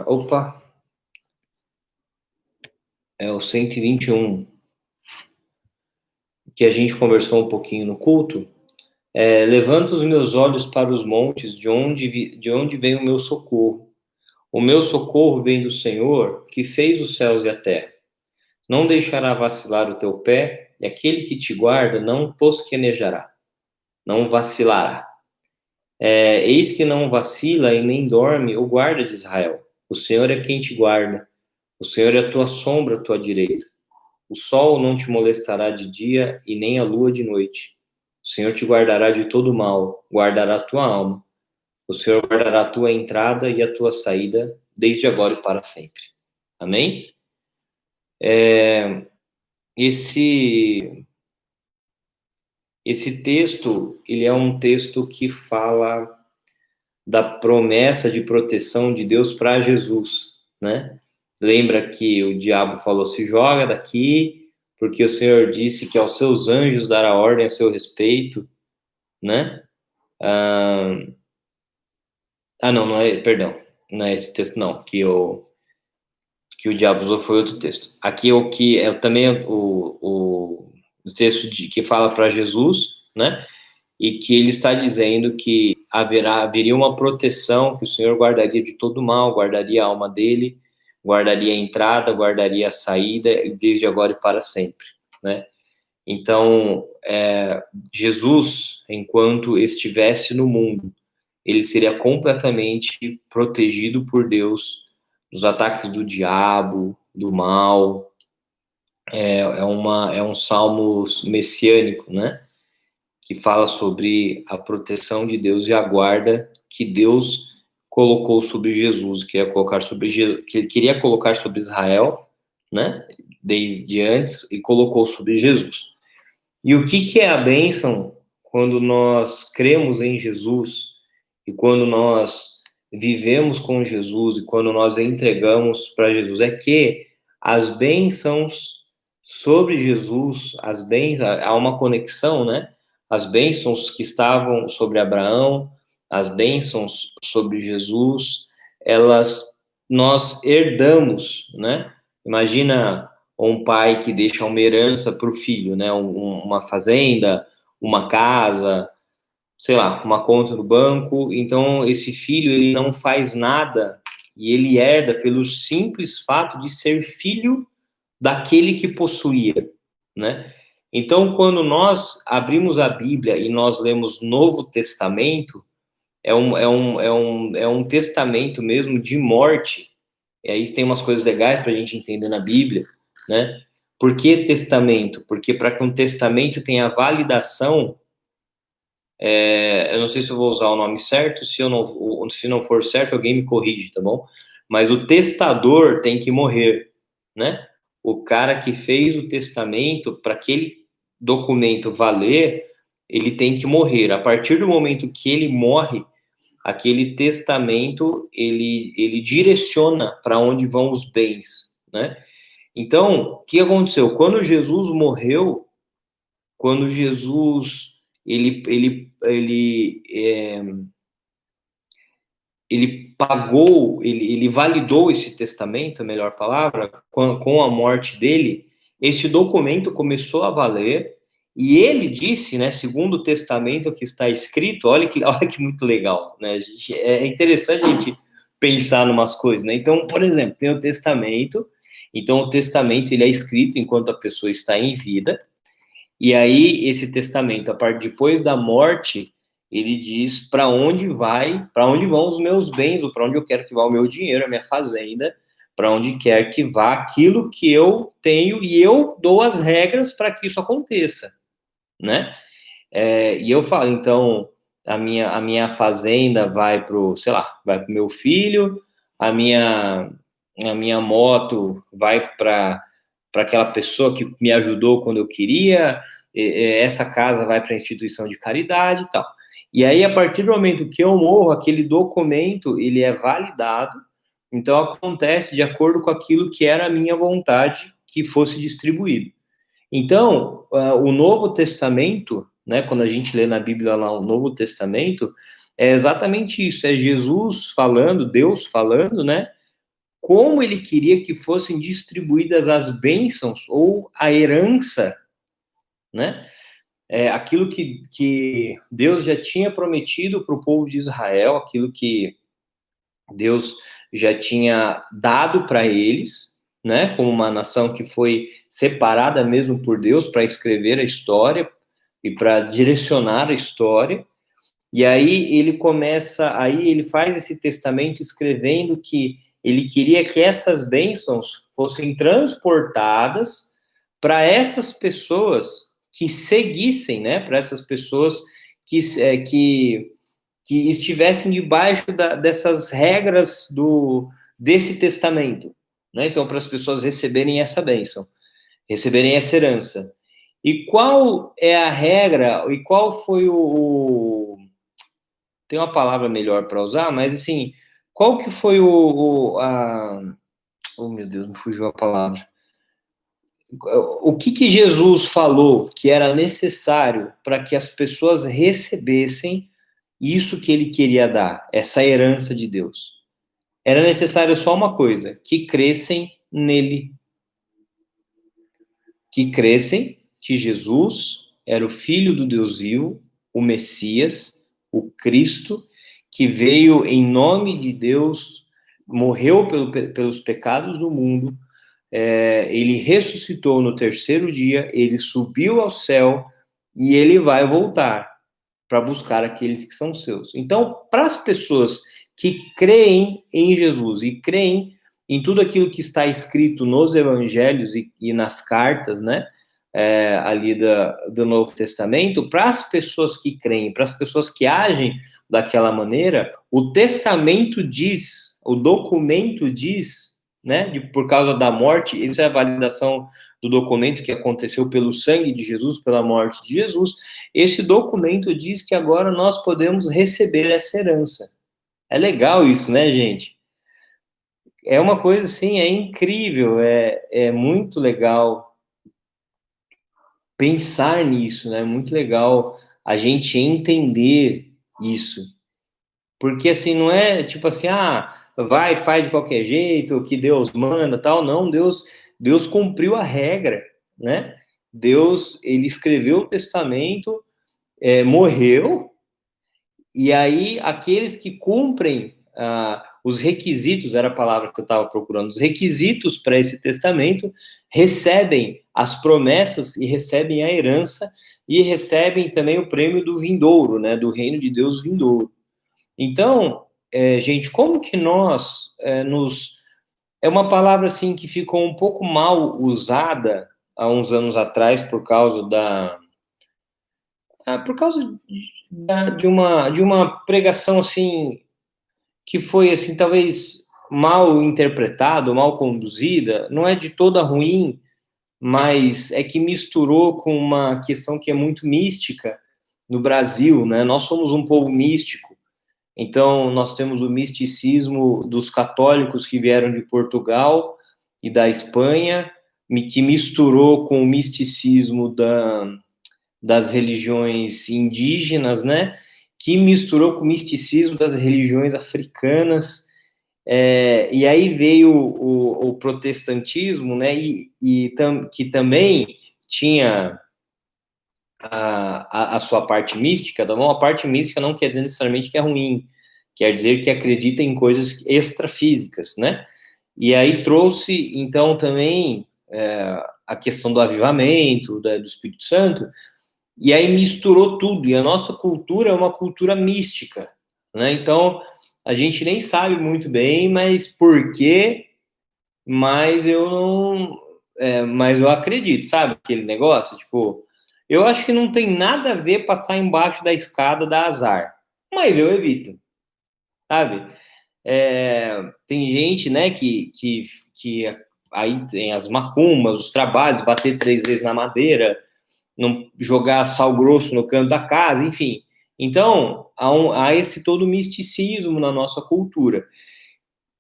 Opa, é o 121, que a gente conversou um pouquinho no culto. Levanto os meus olhos para os montes, de onde vem o meu socorro. O meu socorro vem do Senhor, que fez os céus e a terra. Não deixará vacilar o teu pé, e aquele que te guarda não tosquenejará, não vacilará. Eis que não vacila e nem dorme o guarda de Israel. O Senhor é quem te guarda. O Senhor é a tua sombra, a tua direita. O sol não te molestará de dia e nem a lua de noite. O Senhor te guardará de todo mal, guardará a tua alma. O Senhor guardará a tua entrada e a tua saída, desde agora e para sempre. Amém? Esse texto, ele é um texto que fala da promessa de proteção de Deus para Jesus, né? Lembra que o diabo falou, se joga daqui, porque o Senhor disse que aos seus anjos dará ordem a seu respeito, né? Não é, perdão, não é esse texto não, que o diabo usou foi outro texto. Aqui o que é também o texto que fala para Jesus, né? E que ele está dizendo que haveria uma proteção, que o Senhor guardaria de todo mal, guardaria a alma dele, guardaria a entrada, guardaria a saída, desde agora e para sempre, né? Então, Jesus, enquanto estivesse no mundo, ele seria completamente protegido por Deus dos ataques do diabo, do mal. É um salmo messiânico, né? Que fala sobre a proteção de Deus e a guarda que Deus colocou sobre Jesus, que ele queria colocar sobre Israel, né? Desde antes, e colocou sobre Jesus. E o que é a bênção quando nós cremos em Jesus e quando nós vivemos com Jesus e quando nós entregamos para Jesus? É que as bênçãos sobre Jesus, há uma conexão, né? As bênçãos que estavam sobre Abraão, as bênçãos sobre Jesus, nós herdamos, né? Imagina um pai que deixa uma herança para o filho, né? Uma fazenda, uma casa, sei lá, uma conta no banco. Então, esse filho, ele não faz nada e ele herda pelo simples fato de ser filho daquele que possuía, né? Então, quando nós abrimos a Bíblia e nós lemos Novo Testamento, é um testamento mesmo de morte. E aí tem umas coisas legais para a gente entender na Bíblia, né? Por que testamento? Porque para que um testamento tenha validação, eu não sei se eu vou usar o nome certo, se não for certo, alguém me corrige, tá bom? Mas o testador tem que morrer, né? O cara que fez o testamento, para aquele documento valer, ele tem que morrer. A partir do momento que ele morre, aquele testamento, ele direciona para onde vão os bens, né? Então, o que aconteceu? Quando Jesus morreu, quando Jesus ele pagou, ele validou esse testamento, a melhor palavra, com a morte dele, esse documento começou a valer, e ele disse, né, segundo o testamento que está escrito, olha que muito legal, né, é interessante a gente pensar em umas coisas, né, então, por exemplo, tem o testamento, então o testamento ele é escrito enquanto a pessoa está em vida, e aí esse testamento, depois da morte, ele diz para onde vão os meus bens, ou para onde eu quero que vá o meu dinheiro, a minha fazenda, para onde quer que vá aquilo que eu tenho, e eu dou as regras para que isso aconteça, né? E eu falo, então, a minha fazenda vai vai pro meu filho, a minha moto vai para aquela pessoa que me ajudou quando eu queria, essa casa vai para a instituição de caridade e tal. E aí, a partir do momento que eu morro, aquele documento, ele é validado, então acontece de acordo com aquilo que era a minha vontade que fosse distribuído. Então, o Novo Testamento, né, quando a gente lê na Bíblia lá o Novo Testamento, é exatamente isso, é Jesus falando, Deus falando, né, como ele queria que fossem distribuídas as bênçãos ou a herança, né? Aquilo que Deus já tinha prometido para o povo de Israel, aquilo que Deus já tinha dado para eles, né? Como uma nação que foi separada mesmo por Deus para escrever a história e para direcionar a história. E aí ele faz esse testamento escrevendo que ele queria que essas bênçãos fossem transportadas para essas pessoas que seguissem, né? Para essas pessoas que estivessem debaixo dessas regras desse testamento, né? Então, para as pessoas receberem essa bênção, receberem essa herança. E qual é a regra, e qual foi tem uma palavra melhor para usar, mas assim, qual que foi oh meu Deus, me fugiu a palavra. O que Jesus falou que era necessário para que as pessoas recebessem isso que ele queria dar, essa herança de Deus? Era necessário só uma coisa, que crescem nele. Que crescem que Jesus era o Filho do Deus vivo, o Messias, o Cristo, que veio em nome de Deus, morreu pelos pecados do mundo, ele ressuscitou no terceiro dia, ele subiu ao céu e ele vai voltar para buscar aqueles que são seus. Então, para as pessoas que creem em Jesus e creem em tudo aquilo que está escrito nos evangelhos e nas cartas, né, ali do Novo Testamento, para as pessoas que creem, para as pessoas que agem daquela maneira, o testamento diz, o documento diz, né, por causa da morte, isso é a validação do documento que aconteceu pelo sangue de Jesus, pela morte de Jesus. Esse documento diz que agora nós podemos receber essa herança. É legal isso, né, gente? É uma coisa assim, é incrível, é muito legal pensar nisso, né? É muito legal a gente entender isso. Porque assim, não é tipo assim, vai, faz de qualquer jeito, o que Deus manda, tal. Não, Deus cumpriu a regra, né? Deus, ele escreveu o testamento, morreu, e aí aqueles que cumprem os requisitos, era a palavra que eu estava procurando, os requisitos para esse testamento, recebem as promessas e recebem a herança e recebem também o prêmio do vindouro, né? Do reino de Deus vindouro. Então, gente, como que nós É uma palavra, assim, que ficou um pouco mal usada há uns anos atrás por causa de uma pregação, assim, que foi, assim, talvez mal interpretada, mal conduzida. Não é de toda ruim, mas é que misturou com uma questão que é muito mística no Brasil, né? Nós somos um povo místico. Então, nós temos o misticismo dos católicos que vieram de Portugal e da Espanha, que misturou com o misticismo das religiões indígenas, né? Que misturou com o misticismo das religiões africanas. E aí veio o protestantismo, né? Que também tinha a sua parte mística, tá bom? A parte mística não quer dizer necessariamente que é ruim, quer dizer que acredita em coisas extrafísicas, né? E aí trouxe, então, também a questão do avivamento, do Espírito Santo, e aí misturou tudo, e a nossa cultura é uma cultura mística, né? Então, a gente nem sabe muito bem, mas por quê, mas eu não... mas eu acredito, sabe? Aquele negócio, tipo... Eu acho que não tem nada a ver passar embaixo da escada da azar, mas eu evito, sabe? Tem gente, né, que aí tem as macumbas, os trabalhos, bater 3 vezes na madeira, não jogar sal grosso no canto da casa, enfim. Então, há esse todo misticismo na nossa cultura.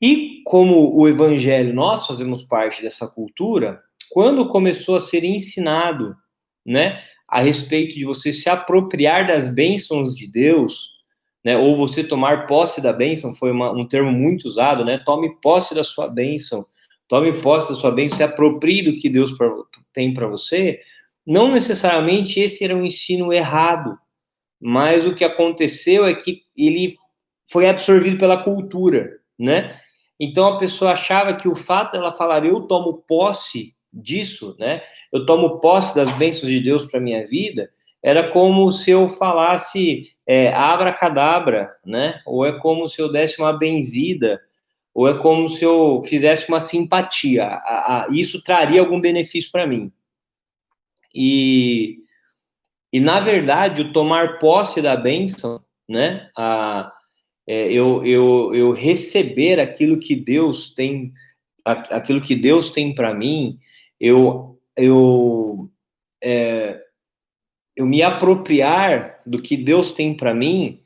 E como o evangelho, nós fazemos parte dessa cultura, quando começou a ser ensinado, né, a respeito de você se apropriar das bênçãos de Deus, né? Ou você tomar posse da bênção, foi um termo muito usado, né? Tome posse da sua bênção, tome posse da sua bênção, se aproprie do que Deus tem para você. Não necessariamente esse era um ensino errado, mas o que aconteceu é que ele foi absorvido pela cultura, né? Então a pessoa achava que o fato dela falar eu tomo posse disso, né? Eu tomo posse das bênçãos de Deus para minha vida, era como se eu falasse abracadabra, né? Ou é como se eu desse uma benzida, ou é como se eu fizesse uma simpatia. Isso traria algum benefício para mim. E na verdade, o tomar posse da bênção, né? Eu receber aquilo que Deus tem, aquilo que Deus tem para mim, eu me apropriar do que Deus tem para mim,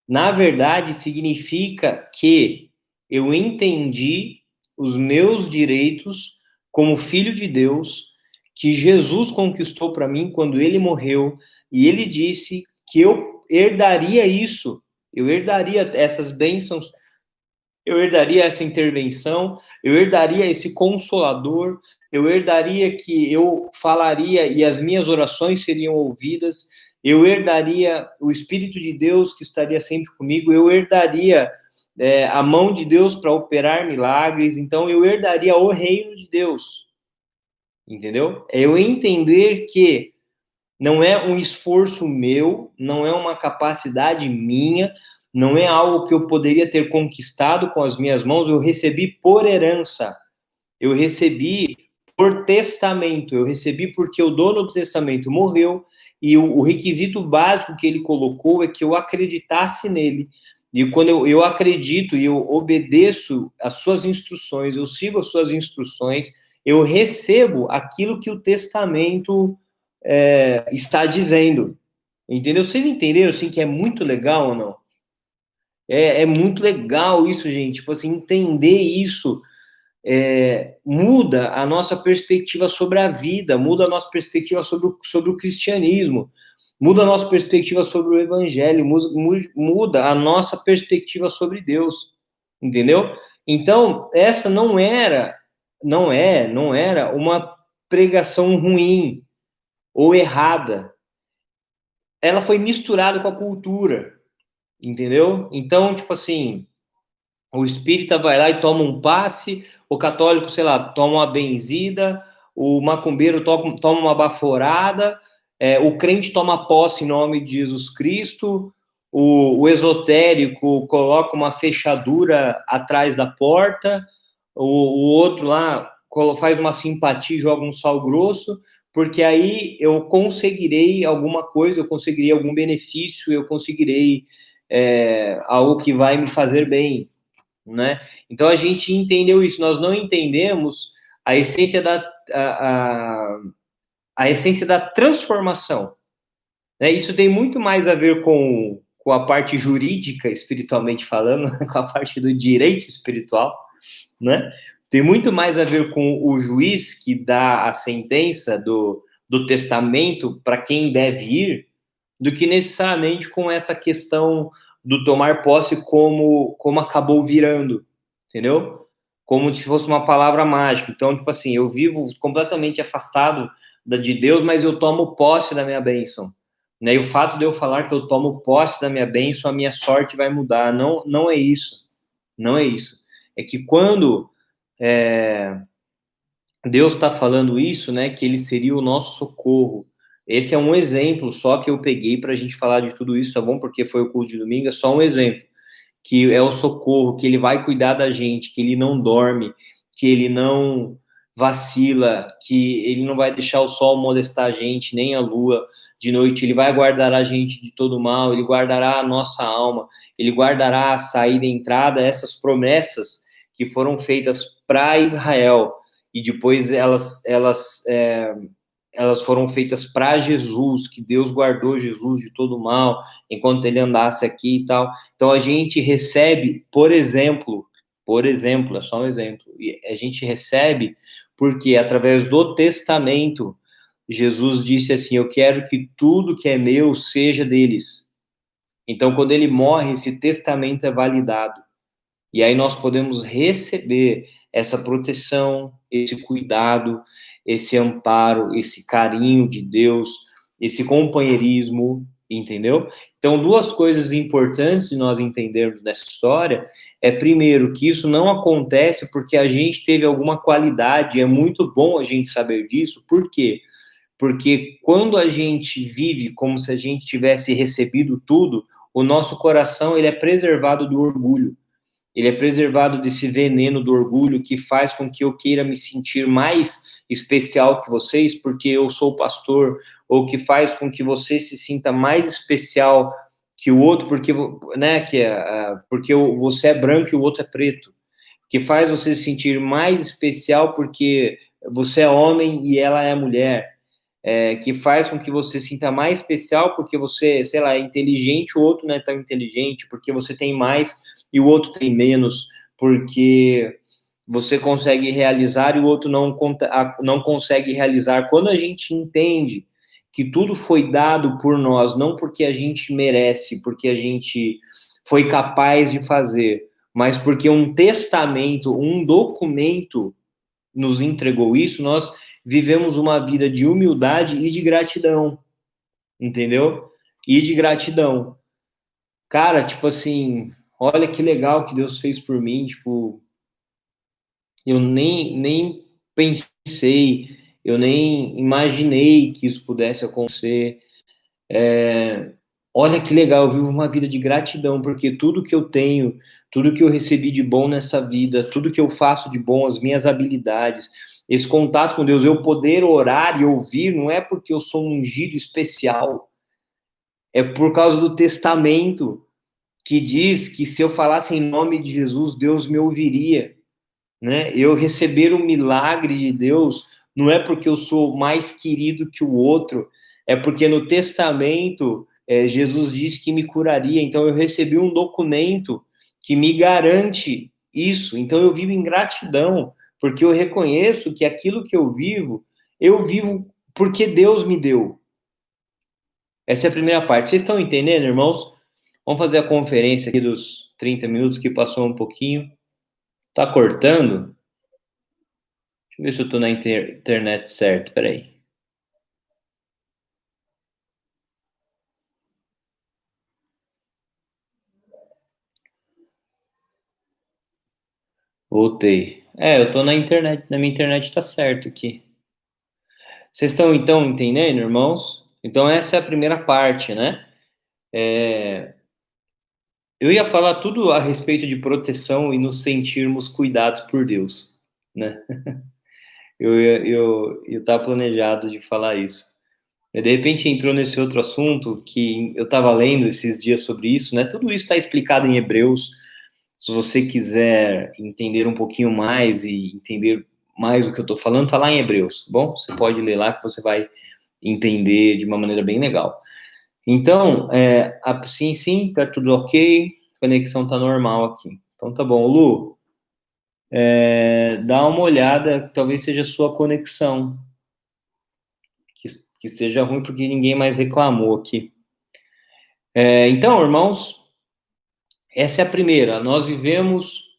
na verdade, significa que eu entendi os meus direitos como filho de Deus, que Jesus conquistou para mim quando ele morreu, e ele disse que eu herdaria isso, eu herdaria essas bênçãos, eu herdaria essa intervenção, eu herdaria esse consolador, eu herdaria que eu falaria e as minhas orações seriam ouvidas, eu herdaria o Espírito de Deus que estaria sempre comigo, eu herdaria a mão de Deus para operar milagres, então eu herdaria o reino de Deus, entendeu? É eu entender que não é um esforço meu, não é uma capacidade minha, não é algo que eu poderia ter conquistado com as minhas mãos, eu recebi por herança, eu recebi por testamento, eu recebi porque o dono do testamento morreu e o requisito básico que ele colocou é que eu acreditasse nele. E quando eu acredito e eu obedeço as suas instruções, eu sigo as suas instruções, eu recebo aquilo que o testamento está dizendo. Entendeu? Vocês entenderam, assim, que é muito legal ou não? É muito legal isso, gente. Tipo assim, entender isso muda a nossa perspectiva sobre a vida, muda a nossa perspectiva sobre o cristianismo, muda a nossa perspectiva sobre o evangelho, muda a nossa perspectiva sobre Deus, entendeu? Então, essa não era uma pregação ruim ou errada. Ela foi misturada com a cultura, entendeu? Então, tipo assim, o espírita vai lá e toma um passe, o católico, sei lá, toma uma benzida, o macumbeiro toma uma baforada, o crente toma posse em nome de Jesus Cristo, o esotérico coloca uma fechadura atrás da porta, o outro lá faz uma simpatia e joga um sal grosso, porque aí eu conseguirei alguma coisa, eu conseguirei algum benefício, eu conseguirei algo que vai me fazer bem, né? Então a gente entendeu isso, nós não entendemos a essência a essência da transformação, né? Isso tem muito mais a ver com a parte jurídica, espiritualmente falando, com a parte do direito espiritual, né? Tem muito mais a ver com o juiz que dá a sentença do testamento para quem deve ir, do que necessariamente com essa questão do tomar posse como acabou virando, entendeu? Como se fosse uma palavra mágica. Então, tipo assim, eu vivo completamente afastado de Deus, mas eu tomo posse da minha bênção. Né? E o fato de eu falar que eu tomo posse da minha bênção, a minha sorte vai mudar. Não, não é isso. Não é isso. É que quando Deus está falando isso, né, que ele seria o nosso socorro. Esse é um exemplo só que eu peguei para a gente falar de tudo isso, tá bom? Porque foi o culto de domingo, é só um exemplo. Que é o socorro, que ele vai cuidar da gente, que ele não dorme, que ele não vacila, que ele não vai deixar o sol molestar a gente, nem a lua de noite, ele vai guardar a gente de todo mal, ele guardará a nossa alma, ele guardará a saída e a entrada, essas promessas que foram feitas para Israel, e depois elas foram feitas para Jesus, que Deus guardou Jesus de todo mal, enquanto ele andasse aqui e tal. Então a gente recebe, por exemplo, é só um exemplo, a gente recebe porque através do testamento, Jesus disse assim: eu quero que tudo que é meu seja deles. Então, quando ele morre, esse testamento é validado. E aí nós podemos receber essa proteção, esse cuidado, esse amparo, esse carinho de Deus, esse companheirismo, entendeu? Então, duas coisas importantes de nós entendermos nessa história é, primeiro, que isso não acontece porque a gente teve alguma qualidade, é muito bom a gente saber disso. Por quê? Porque quando a gente vive como se a gente tivesse recebido tudo, o nosso coração ele é preservado do orgulho. Ele é preservado desse veneno do orgulho que faz com que eu queira me sentir mais especial que vocês, porque eu sou pastor, ou que faz com que você se sinta mais especial que o outro, porque, né, porque você é branco e o outro é preto, que faz você se sentir mais especial porque você é homem e ela é mulher, que faz com que você se sinta mais especial porque você, sei lá, é inteligente, o outro não é tão inteligente, porque você tem mais e o outro tem menos, porque você consegue realizar e o outro não consegue realizar. Quando a gente entende que tudo foi dado por nós, não porque a gente merece, porque a gente foi capaz de fazer, mas porque um testamento, um documento nos entregou isso, nós vivemos uma vida de humildade e de gratidão, entendeu? E de gratidão. Cara, tipo assim, olha que legal que Deus fez por mim, tipo, eu nem pensei, eu nem imaginei que isso pudesse acontecer. Olha que legal, eu vivo uma vida de gratidão, porque tudo que eu tenho, tudo que eu recebi de bom nessa vida, tudo que eu faço de bom, as minhas habilidades, esse contato com Deus, eu poder orar e ouvir, não é porque eu sou um ungido especial, é por causa do testamento que diz que se eu falasse em nome de Jesus, Deus me ouviria, né? Eu receber o milagre de Deus não é porque eu sou mais querido que o outro, é porque no testamento Jesus disse que me curaria, então eu recebi um documento que me garante isso, então eu vivo em gratidão, porque eu reconheço que aquilo que eu vivo porque Deus me deu. Essa é a primeira parte. Vocês estão entendendo, irmãos? Vamos fazer a conferência aqui dos 30 minutos que passou um pouquinho. Tá cortando? Deixa eu ver se eu tô na internet certo, peraí. Voltei. Eu tô na internet, na minha internet tá certo aqui. Vocês estão então entendendo, irmãos? Então essa é a primeira parte, né? Eu ia falar tudo a respeito de proteção e nos sentirmos cuidados por Deus, né? Eu tava planejado de falar isso. E de repente entrou nesse outro assunto que eu estava lendo esses dias sobre isso, né? Tudo isso está explicado em Hebreus. Se você quiser entender um pouquinho mais e entender mais o que eu estou falando, tá lá em Hebreus, tá bom? Você pode ler lá que você vai entender de uma maneira bem legal. Então, sim, tá tudo ok, a conexão tá normal aqui. Então tá bom. Lu, dá uma olhada, talvez seja a sua conexão, que, que esteja ruim porque ninguém mais reclamou aqui. Então, irmãos, essa é a primeira. Nós vivemos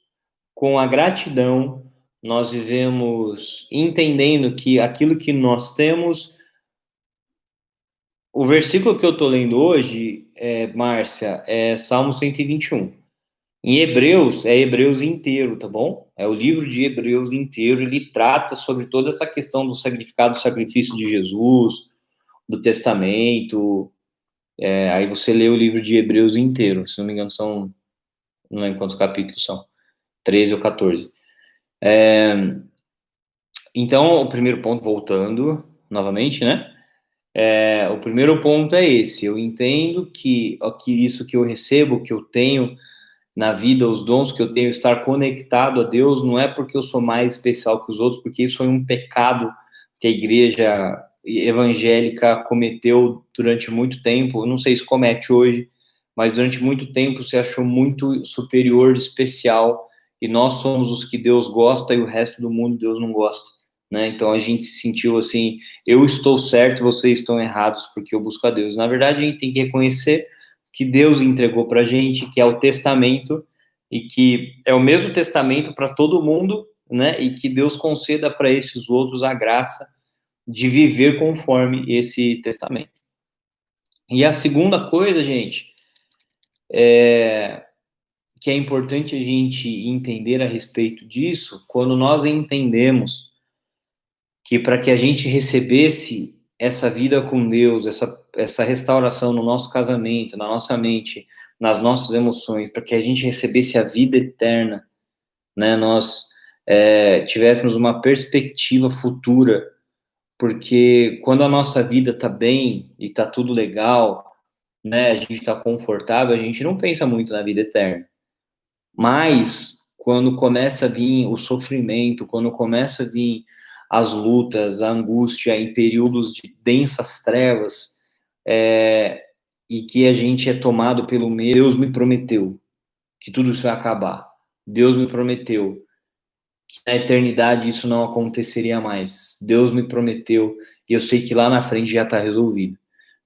com a gratidão, nós vivemos entendendo que aquilo que nós temos. O versículo que eu estou lendo hoje, Márcia, é Salmo 121. Em Hebreus, é Hebreus inteiro, tá bom? É o livro de Hebreus inteiro, ele trata sobre toda essa questão do significado do sacrifício de Jesus, do testamento. Aí você lê o livro de Hebreus inteiro, se não me engano não lembro quantos capítulos são, 13 ou 14. Então, o primeiro ponto, voltando novamente, né? O primeiro ponto é esse, eu entendo que isso que eu recebo, que eu tenho na vida, os dons que eu tenho, estar conectado a Deus, não é porque eu sou mais especial que os outros, porque isso foi um pecado que a igreja evangélica cometeu durante muito tempo, eu não sei se comete hoje, mas durante muito tempo se achou muito superior, especial, e nós somos os que Deus gosta e o resto do mundo Deus não gosta, né? Então a gente se sentiu assim, eu estou certo, vocês estão errados porque eu busco a Deus. Na verdade, a gente tem que reconhecer que Deus entregou para a gente, que é o testamento, e que é o mesmo testamento para todo mundo, né? E que Deus conceda para esses outros a graça de viver conforme esse testamento. E a segunda coisa, gente, que é importante a gente entender a respeito disso, quando nós entendemos que para que a gente recebesse essa vida com Deus, essa restauração no nosso casamento, na nossa mente, nas nossas emoções, para que a gente recebesse a vida eterna, né, nós tivéssemos uma perspectiva futura, porque quando a nossa vida está bem e está tudo legal, né, a gente está confortável, a gente não pensa muito na vida eterna. Mas quando começa a vir o sofrimento, quando começa a vir as lutas, a angústia em períodos de densas trevas, e que a gente é tomado pelo medo, Deus me prometeu que tudo isso vai acabar. Deus me prometeu que na eternidade isso não aconteceria mais. Deus me prometeu, e eu sei que lá na frente já está resolvido.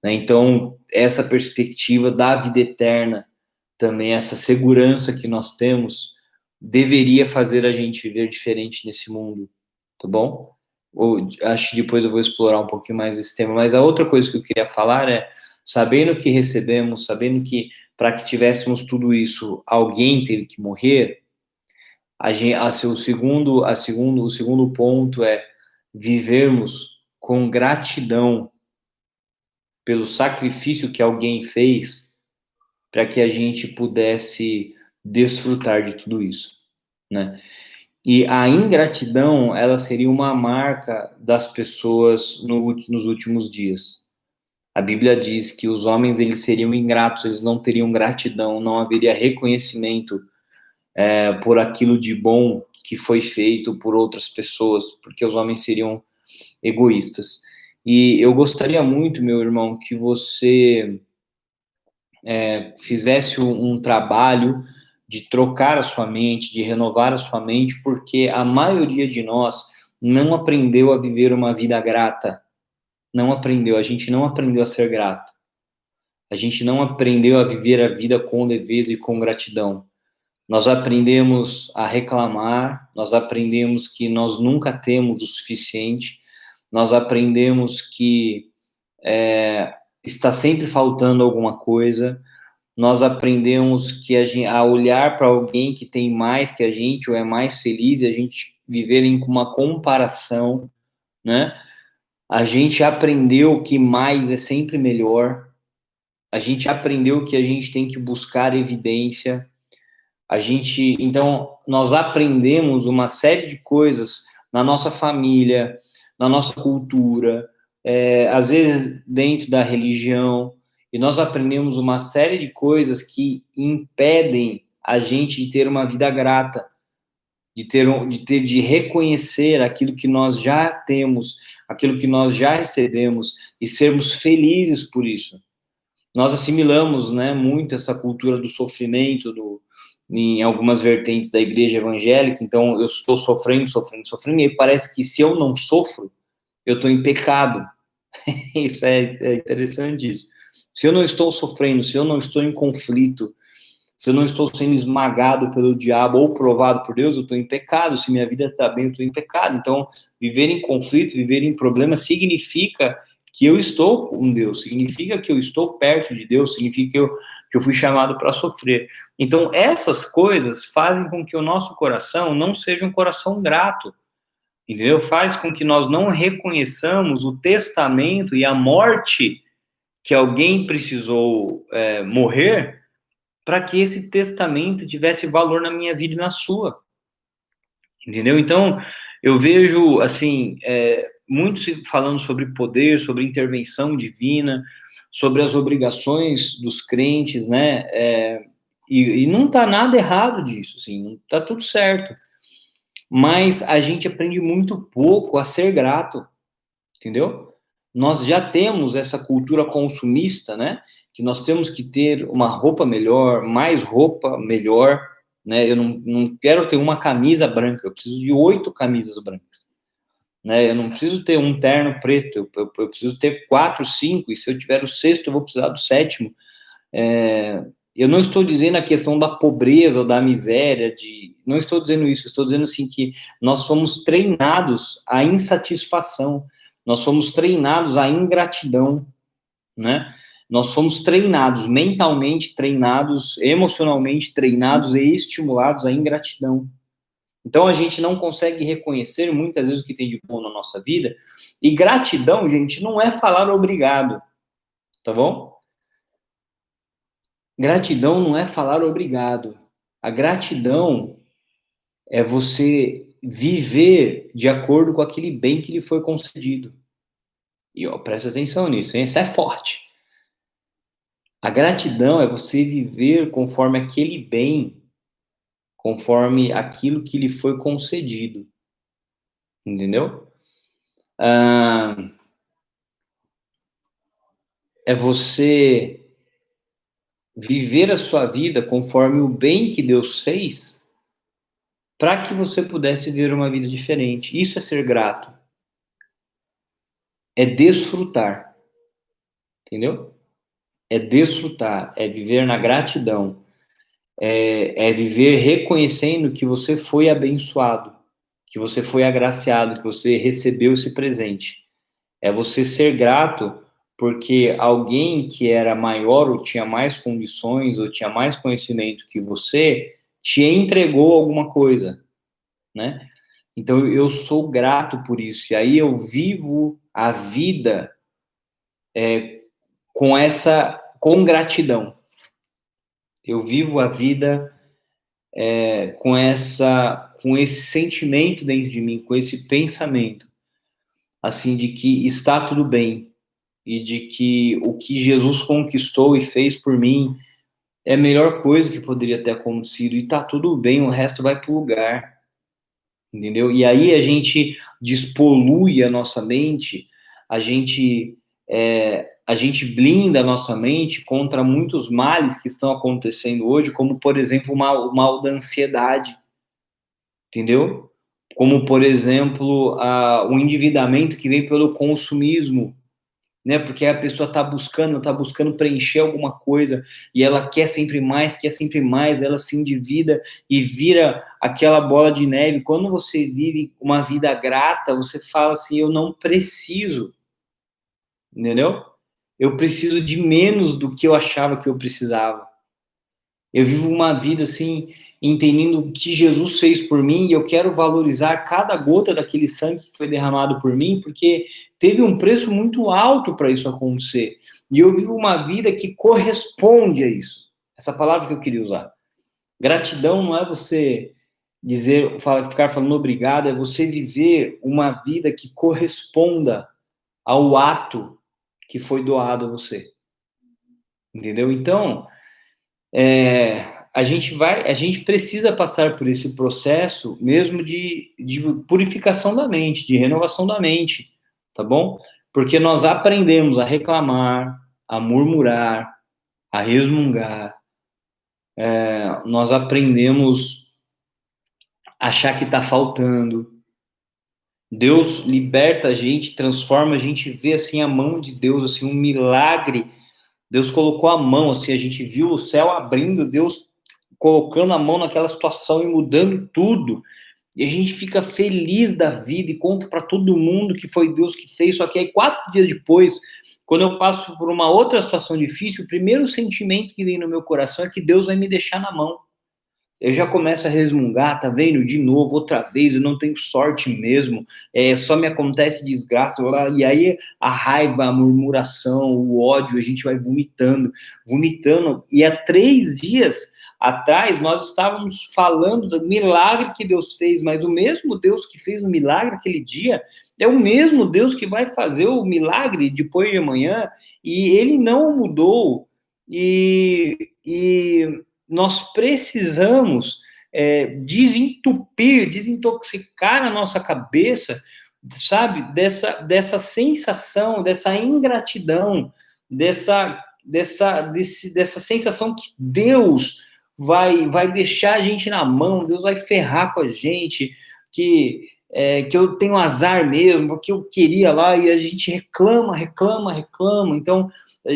Né? Então, essa perspectiva da vida eterna, também essa segurança que nós temos, deveria fazer a gente viver diferente nesse mundo, tá bom? Acho que depois eu vou explorar um pouquinho mais esse tema, mas a outra coisa que eu queria falar é, sabendo que recebemos, sabendo que para que tivéssemos tudo isso, alguém teve que morrer, o segundo ponto é vivermos com gratidão pelo sacrifício que alguém fez para que a gente pudesse desfrutar de tudo isso, né? E a ingratidão, ela seria uma marca das pessoas nos últimos dias. A Bíblia diz que os homens, eles seriam ingratos, eles não teriam gratidão, não haveria reconhecimento por aquilo de bom que foi feito por outras pessoas, porque os homens seriam egoístas. E eu gostaria muito, meu irmão, que você fizesse um trabalho de trocar a sua mente, de renovar a sua mente, porque a maioria de nós não aprendeu a viver uma vida grata. Não aprendeu, a gente não aprendeu a ser grato. A gente não aprendeu a viver a vida com leveza e com gratidão. Nós aprendemos a reclamar, nós aprendemos que nós nunca temos o suficiente, nós aprendemos que está sempre faltando alguma coisa, nós aprendemos que a olhar para alguém que tem mais que a gente ou é mais feliz e a gente viver em uma comparação, né? A gente aprendeu que mais é sempre melhor, a gente aprendeu que a gente tem que buscar evidência, então, nós aprendemos uma série de coisas na nossa família, na nossa cultura, às vezes dentro da religião, e nós aprendemos uma série de coisas que impedem a gente de ter uma vida grata, de reconhecer aquilo que nós já temos, aquilo que nós já recebemos e sermos felizes por isso. Nós assimilamos, né, muito essa cultura do sofrimento, em algumas vertentes da igreja evangélica, então eu estou sofrendo, e parece que se eu não sofro, eu estou em pecado. Isso é interessante isso. Se eu não estou sofrendo, se eu não estou em conflito, se eu não estou sendo esmagado pelo diabo ou provado por Deus, eu estou em pecado. Se minha vida está bem, eu estou em pecado. Então, viver em conflito, viver em problema, significa que eu estou com Deus, significa que eu estou perto de Deus, significa que eu fui chamado para sofrer. Então, essas coisas fazem com que o nosso coração não seja um coração grato, entendeu? Faz com que nós não reconheçamos o testamento e a morte que alguém precisou morrer para que esse testamento tivesse valor na minha vida e na sua, entendeu? Então, eu vejo, assim, muitos falando sobre poder, sobre intervenção divina, sobre as obrigações dos crentes, né? E não está nada errado disso, assim, não está tudo certo. Mas a gente aprende muito pouco a ser grato, entendeu? Nós já temos essa cultura consumista, né? Que nós temos que ter uma roupa melhor, mais roupa melhor, né? Eu não quero ter uma camisa branca, eu preciso de 8 camisas brancas, né? Eu não preciso ter um terno preto, eu preciso ter 4, 5, e se eu tiver o sexto, eu vou precisar do sétimo. Eu não estou dizendo a questão da pobreza ou da miséria, não estou dizendo isso, estou dizendo assim que nós somos treinados à insatisfação, nós somos treinados à ingratidão, né? Nós somos treinados, mentalmente treinados, emocionalmente treinados e estimulados à ingratidão. Então a gente não consegue reconhecer muitas vezes o que tem de bom na nossa vida, e gratidão, gente, não é falar obrigado, tá bom? Gratidão não é falar obrigado. A gratidão é você viver de acordo com aquele bem que lhe foi concedido. E ó, presta atenção nisso, hein? Isso é forte. A gratidão é você viver conforme aquele bem, conforme aquilo que lhe foi concedido. Entendeu? É você viver a sua vida conforme o bem que Deus fez, para que você pudesse viver uma vida diferente. Isso é ser grato. É desfrutar. Entendeu? É desfrutar, é viver na gratidão, é viver reconhecendo que você foi abençoado, que você foi agraciado, que você recebeu esse presente. É você ser grato porque alguém que era maior ou tinha mais condições ou tinha mais conhecimento que você te entregou alguma coisa, né? Então eu sou grato por isso. E aí eu vivo a vida com gratidão. Eu vivo a vida com esse sentimento dentro de mim, com esse pensamento, assim, de que está tudo bem e de que o que Jesus conquistou e fez por mim é a melhor coisa que poderia ter acontecido e tá tudo bem, o resto vai pro lugar, entendeu? E aí a gente despolui a nossa mente, a gente blinda a nossa mente contra muitos males que estão acontecendo hoje, como, por exemplo, o mal da ansiedade, entendeu? Como, por exemplo, o endividamento que vem pelo consumismo, né? Porque a pessoa está buscando preencher alguma coisa e ela quer sempre mais, ela se endivida e vira aquela bola de neve. Quando você vive uma vida grata, você fala assim, eu não preciso, entendeu? Eu preciso de menos do que eu achava que eu precisava. Eu vivo uma vida assim, entendendo o que Jesus fez por mim, e eu quero valorizar cada gota daquele sangue que foi derramado por mim, porque teve um preço muito alto para isso acontecer. E eu vivo uma vida que corresponde a isso. Essa palavra que eu queria usar. Gratidão não é você ficar falando obrigado, é você viver uma vida que corresponda ao ato que foi doado a você. Entendeu? Então, a gente precisa passar por esse processo mesmo de purificação da mente, de renovação da mente, tá bom? Porque nós aprendemos a reclamar, a murmurar, a resmungar, nós aprendemos a achar que está faltando. Deus liberta a gente, transforma a gente, vê assim a mão de Deus, assim um milagre. Deus colocou a mão, assim, a gente viu o céu abrindo, Deus colocando a mão naquela situação e mudando tudo. E a gente fica feliz da vida e conta para todo mundo que foi Deus que fez. Só que aí, 4 dias depois, quando eu passo por uma outra situação difícil, o primeiro sentimento que vem no meu coração é que Deus vai me deixar na mão. Eu já começo a resmungar, tá vendo? De novo, outra vez, eu não tenho sorte mesmo, só me acontece desgraça, e aí a raiva, a murmuração, o ódio, a gente vai vomitando, e há 3 dias atrás nós estávamos falando do milagre que Deus fez, mas o mesmo Deus que fez o milagre aquele dia, é o mesmo Deus que vai fazer o milagre depois de amanhã, e ele não mudou, e nós precisamos desintoxicar a nossa cabeça, sabe, dessa sensação, dessa ingratidão, dessa sensação que Deus vai deixar a gente na mão, Deus vai ferrar com a gente, que eu tenho azar mesmo, porque eu queria lá, e a gente reclama. Então,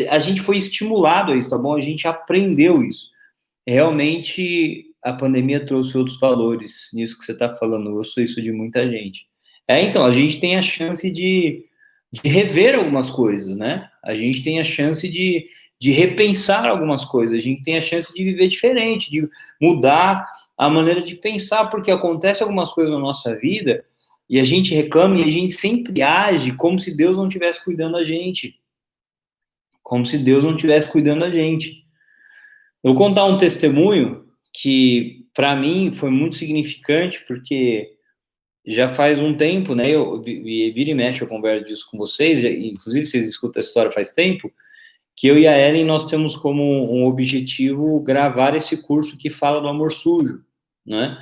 a gente foi estimulado a isso, tá bom? A gente aprendeu isso. Realmente, a pandemia trouxe outros valores nisso que você está falando. Eu sou isso de muita gente. Então, a gente tem a chance de rever algumas coisas, né? A gente tem a chance de repensar algumas coisas, a gente tem a chance de viver diferente, de mudar a maneira de pensar, porque acontece algumas coisas na nossa vida e a gente reclama e a gente sempre age como se Deus não estivesse cuidando da gente. Como se Deus não estivesse cuidando da gente. Eu vou contar um testemunho que, para mim, foi muito significante, porque já faz um tempo, né? Vira e mexe, eu converso disso com vocês, inclusive vocês escutam essa história faz tempo, que eu e a Ellen, nós temos como um objetivo gravar esse curso que fala do amor sujo, né?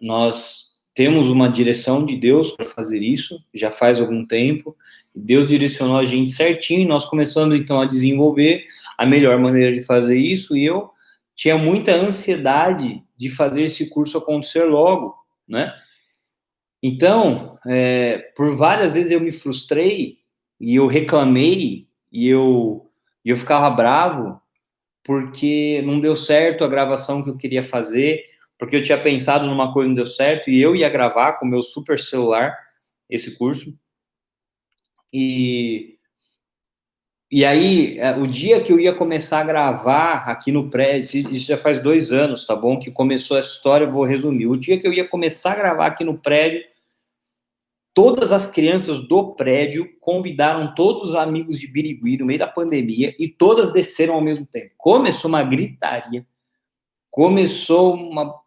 Nós temos uma direção de Deus para fazer isso, já faz algum tempo, Deus direcionou a gente certinho, e nós começamos, então, a desenvolver a melhor maneira de fazer isso, e eu tinha muita ansiedade de fazer esse curso acontecer logo, né? Então, por várias vezes eu me frustrei, e eu reclamei, e eu ficava bravo, porque não deu certo a gravação que eu queria fazer, porque eu tinha pensado numa coisa e não deu certo, e eu ia gravar com o meu super celular esse curso. E aí, o dia que eu ia começar a gravar aqui no prédio, isso já faz 2 anos, tá bom? Que começou essa história, eu vou resumir. O dia que eu ia começar a gravar aqui no prédio, todas as crianças do prédio convidaram todos os amigos de Birigui no meio da pandemia e todas desceram ao mesmo tempo. Começou uma gritaria, começou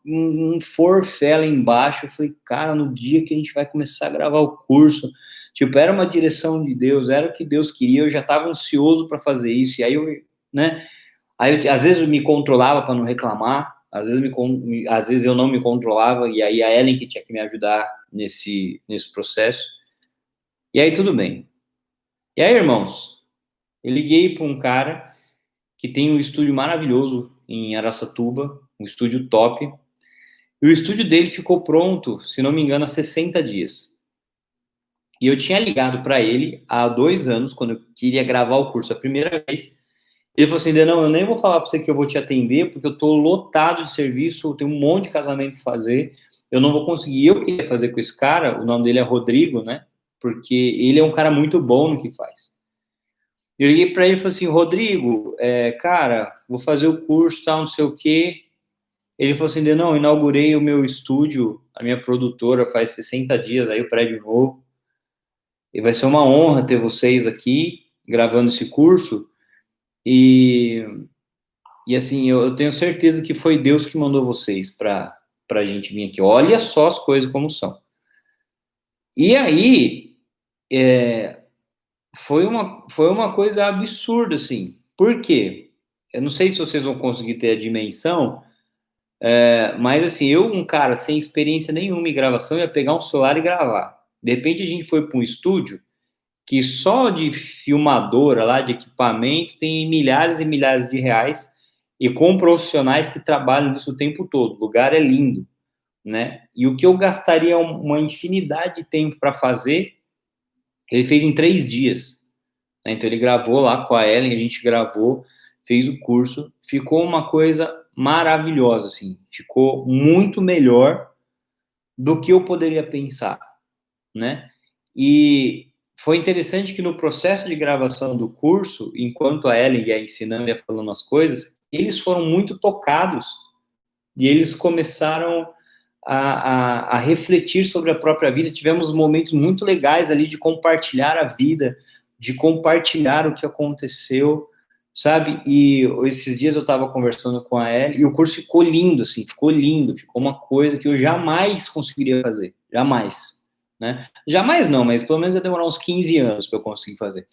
um forfé lá embaixo. Eu falei, cara, no dia que a gente vai começar a gravar o curso, tipo, era uma direção de Deus, era o que Deus queria, eu já estava ansioso para fazer isso, e aí né, às vezes eu me controlava para não reclamar, às vezes eu não me controlava, e aí a Ellen que tinha que me ajudar nesse processo, e aí tudo bem. E aí, irmãos, eu liguei para um cara que tem um estúdio maravilhoso em Araçatuba, um estúdio top, e o estúdio dele ficou pronto, se não me engano, há 60 dias. E eu tinha ligado para ele há 2 anos, quando eu queria gravar o curso a primeira vez. Ele falou assim, não, eu nem vou falar para você que eu vou te atender, porque eu estou lotado de serviço, eu tenho um monte de casamento para fazer, eu não vou conseguir. Eu queria fazer com esse cara, o nome dele é Rodrigo, né? Porque ele é um cara muito bom no que faz. Eu liguei para ele e falei assim, Rodrigo, cara, vou fazer o curso, tal, não sei o quê. Ele falou assim, não, inaugurei o meu estúdio, a minha produtora faz 60 dias, aí o prédio novo. E vai ser uma honra ter vocês aqui gravando esse curso. E assim, eu tenho certeza que foi Deus que mandou vocês para a gente vir aqui. Olha só as coisas como são. E aí, foi uma coisa absurda, assim. Por quê? Eu não sei se vocês vão conseguir ter a dimensão, mas assim, um cara sem experiência nenhuma em gravação, ia pegar um celular e gravar. De repente a gente foi para um estúdio que só de filmadora lá, de equipamento, tem milhares e milhares de reais, e com profissionais que trabalham disso o tempo todo. O lugar é lindo, né? E o que eu gastaria uma infinidade de tempo para fazer, ele fez em 3 dias. Né? Então ele gravou lá com a Ellen, a gente gravou, fez o curso, ficou uma coisa maravilhosa, assim, ficou muito melhor do que eu poderia pensar, né? E foi interessante que no processo de gravação do curso, enquanto a Ellen ia ensinando e ia falando as coisas, eles foram muito tocados e eles começaram a refletir sobre a própria vida. Tivemos momentos muito legais ali de compartilhar a vida, de compartilhar o que aconteceu, sabe? E esses dias eu estava conversando com a Ellen e o curso ficou lindo, assim, ficou lindo, ficou uma coisa que eu jamais conseguiria fazer, jamais. Né? Jamais não, mas pelo menos vai demorar uns 15 anos para eu conseguir fazer.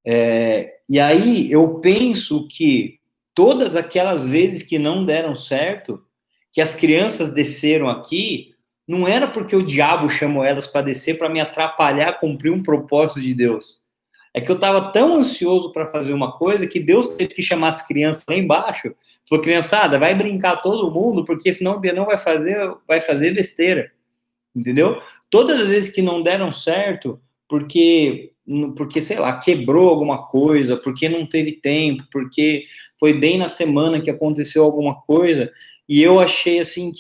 E aí eu penso que todas aquelas vezes que não deram certo, que as crianças desceram aqui, não era porque o diabo chamou elas para descer para me atrapalhar a cumprir um propósito de Deus. É que eu estava tão ansioso para fazer uma coisa que Deus teve que chamar as crianças lá embaixo. Falou, criançada, vai brincar todo mundo, porque senão o Denão vai fazer besteira. Entendeu? Todas as vezes que não deram certo, porque, sei lá, quebrou alguma coisa, porque não teve tempo, porque foi bem na semana que aconteceu alguma coisa, e eu achei, assim,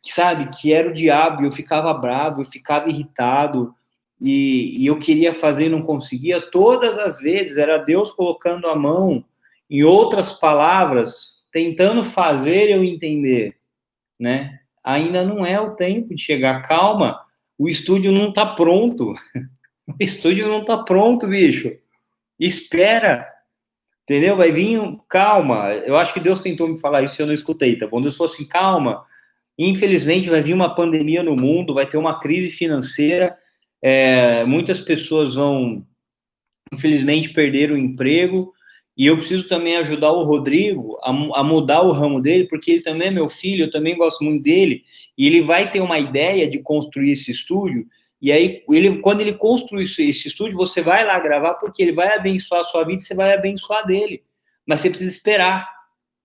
sabe, que era o diabo, e eu ficava bravo, eu ficava irritado, e eu queria fazer e não conseguia. Todas as vezes era Deus colocando a mão, em outras palavras, tentando fazer eu entender, né? Ainda não é o tempo de chegar. Calma, o estúdio não tá pronto. O estúdio não tá pronto, bicho. Espera, entendeu? Vai vir, calma. Eu acho que Deus tentou me falar isso e eu não escutei, tá bom? Deus falou assim, calma. Infelizmente vai vir uma pandemia no mundo, vai ter uma crise financeira, muitas pessoas vão, infelizmente, perder o emprego, e eu preciso também ajudar o Rodrigo a mudar o ramo dele, porque ele também é meu filho, eu também gosto muito dele, e ele vai ter uma ideia de construir esse estúdio, e aí, quando ele construir esse estúdio, você vai lá gravar, porque ele vai abençoar a sua vida, e você vai abençoar dele, mas você precisa esperar,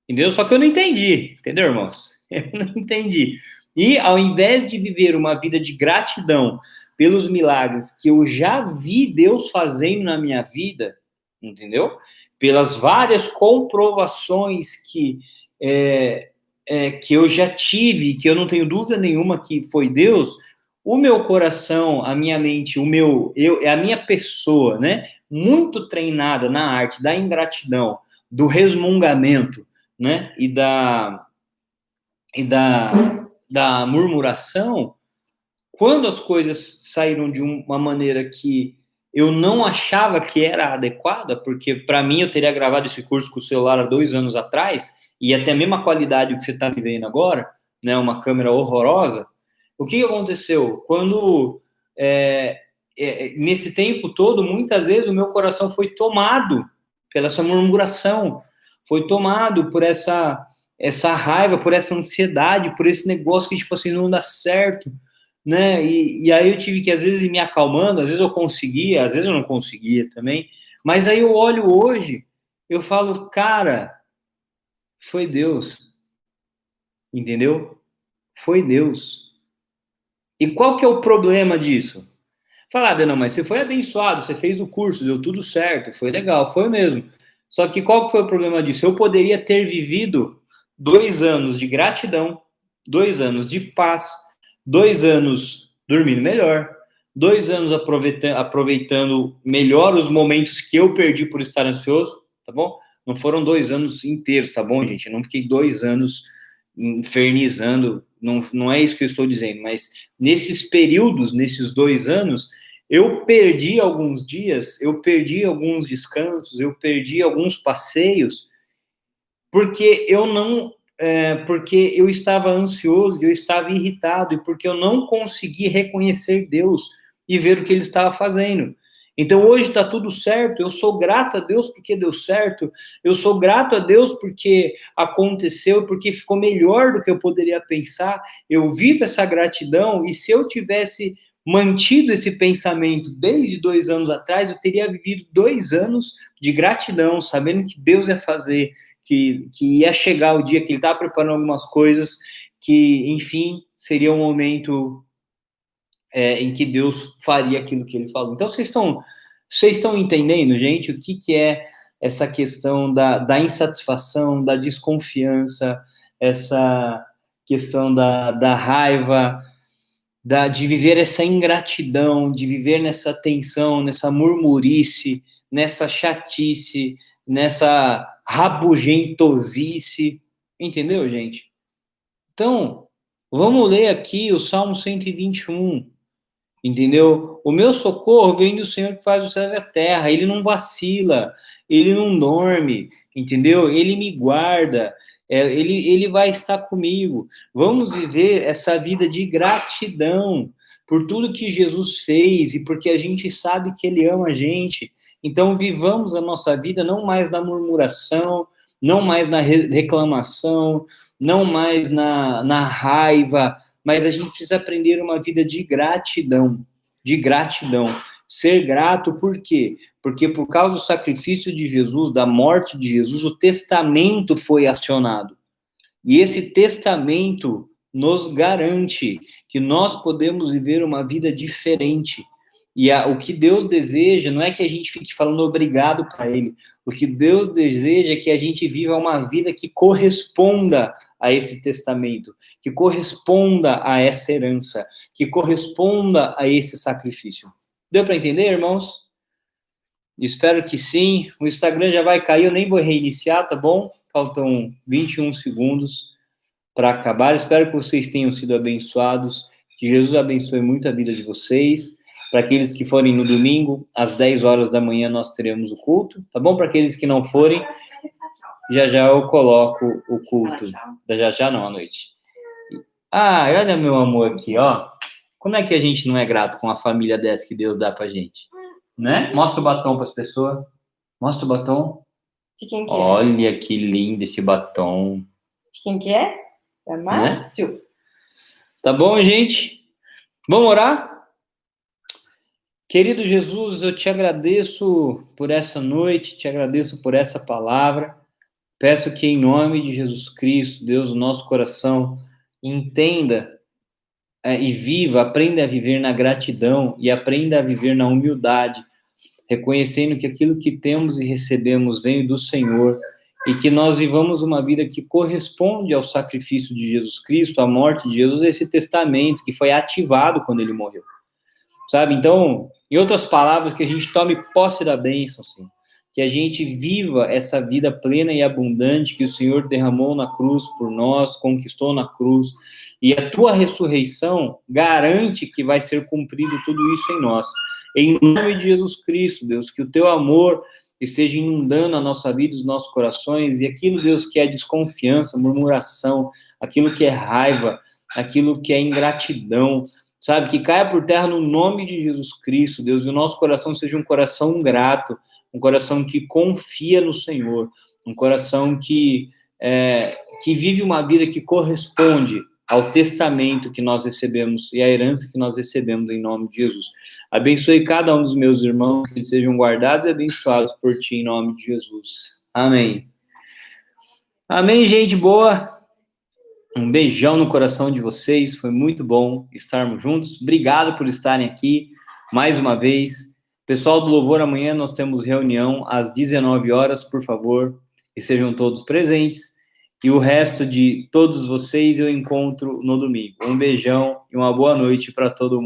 entendeu? Só que eu não entendi, entendeu, irmãos? Eu não entendi. E ao invés de viver uma vida de gratidão pelos milagres que eu já vi Deus fazendo na minha vida, entendeu? Pelas várias comprovações que eu já tive, que eu não tenho dúvida nenhuma que foi Deus, o meu coração, a minha mente, a minha pessoa, né? Muito treinada na arte da ingratidão, do resmungamento, né? Da murmuração, quando as coisas saíram de uma maneira que eu não achava que era adequada, porque para mim eu teria gravado esse curso com o celular há 2 anos atrás, e até a mesma qualidade que você está me vendo agora, né, uma câmera horrorosa. O que aconteceu? Nesse tempo todo, muitas vezes o meu coração foi tomado pela essa murmuração, foi tomado por essa raiva, por essa ansiedade, por esse negócio que, tipo assim, não dá certo, né? E aí eu tive que, às vezes, ir me acalmando, às vezes eu conseguia, às vezes eu não conseguia também, mas aí eu olho hoje, eu falo, cara, foi Deus, entendeu? Foi Deus. E qual que é o problema disso? Falar, não, mas você foi abençoado, você fez o curso, deu tudo certo, foi legal, foi mesmo. Só que qual que foi o problema disso? Eu poderia ter vivido 2 anos de gratidão, 2 anos de paz, 2 anos dormindo melhor, 2 anos aproveitando melhor os momentos que eu perdi por estar ansioso, tá bom? Não foram 2 anos inteiros, tá bom, gente? Eu não fiquei 2 anos infernizando, não é isso que eu estou dizendo, mas nesses períodos, nesses 2 anos, eu perdi alguns dias, eu perdi alguns descansos, eu perdi alguns passeios, porque porque eu estava ansioso, eu estava irritado, e porque eu não consegui reconhecer Deus e ver o que Ele estava fazendo. Então hoje está tudo certo, eu sou grato a Deus porque deu certo, eu sou grato a Deus porque aconteceu, porque ficou melhor do que eu poderia pensar, eu vivo essa gratidão, e se eu tivesse mantido esse pensamento desde 2 anos atrás, eu teria vivido 2 anos de gratidão, sabendo que Deus ia fazer, que ia chegar o dia que Ele estava preparando algumas coisas, que, enfim, seria um momento em que Deus faria aquilo que Ele falou. Então, vocês estão entendendo, gente, o que é essa questão da insatisfação, da desconfiança, essa questão da raiva, de viver essa ingratidão, de viver nessa tensão, nessa murmurice, nessa chatice, nessa rabugentosice, entendeu, gente? Então, vamos ler aqui o Salmo 121, entendeu? O meu socorro vem do Senhor que faz o céu e a terra, Ele não vacila, Ele não dorme, entendeu? Ele me guarda, ele vai estar comigo. Vamos viver essa vida de gratidão por tudo que Jesus fez e porque a gente sabe que Ele ama a gente. Então, vivamos a nossa vida não mais na murmuração, não mais na reclamação, não mais na raiva, mas a gente precisa aprender uma vida de gratidão, de gratidão. Ser grato por quê? Porque por causa do sacrifício de Jesus, da morte de Jesus, o testamento foi acionado. E esse testamento nos garante que nós podemos viver uma vida diferente. E o que Deus deseja não é que a gente fique falando obrigado para Ele. O que Deus deseja é que a gente viva uma vida que corresponda a esse testamento, que corresponda a essa herança, que corresponda a esse sacrifício. Deu para entender, irmãos? Espero que sim. O Instagram já vai cair, eu nem vou reiniciar, tá bom? Faltam 21 segundos para acabar. Espero que vocês tenham sido abençoados, que Jesus abençoe muito a vida de vocês. Para aqueles que forem no domingo, às 10 horas da manhã, nós teremos o culto, tá bom? Para aqueles que não forem, já eu coloco o culto. Já não, à noite. Ah, olha meu amor aqui, ó. Como é que a gente não é grato com a família dessa que Deus dá pra gente? Né? Mostra o batom para as pessoas. Mostra o batom. De quem que é? Olha que lindo esse batom. De quem que é? Da Márcio. Né? Tá bom, gente? Vamos orar? Querido Jesus, eu te agradeço por essa noite, te agradeço por essa palavra. Peço que em nome de Jesus Cristo, Deus, o nosso coração entenda e viva, aprenda a viver na gratidão e aprenda a viver na humildade, reconhecendo que aquilo que temos e recebemos vem do Senhor e que nós vivamos uma vida que corresponde ao sacrifício de Jesus Cristo, à morte de Jesus, esse testamento que foi ativado quando ele morreu. Sabe? Então, em outras palavras, que a gente tome posse da bênção, Senhor. Que a gente viva essa vida plena e abundante que o Senhor derramou na cruz por nós, conquistou na cruz. E a tua ressurreição garante que vai ser cumprido tudo isso em nós. Em nome de Jesus Cristo, Deus, que o teu amor esteja inundando a nossa vida, os nossos corações, e aquilo, Deus, que é desconfiança, murmuração, aquilo que é raiva, aquilo que é ingratidão, sabe, que caia por terra no nome de Jesus Cristo, Deus, e o nosso coração seja um coração grato, um coração que confia no Senhor, um coração que vive uma vida que corresponde ao testamento que nós recebemos e à herança que nós recebemos em nome de Jesus. Abençoe cada um dos meus irmãos, que eles sejam guardados e abençoados por ti em nome de Jesus. Amém. Amém, gente boa. Um beijão no coração de vocês, foi muito bom estarmos juntos. Obrigado por estarem aqui mais uma vez. Pessoal do Louvor, amanhã nós temos reunião às 19 horas, por favor, e sejam todos presentes. E o resto de todos vocês eu encontro no domingo. Um beijão e uma boa noite para todo mundo.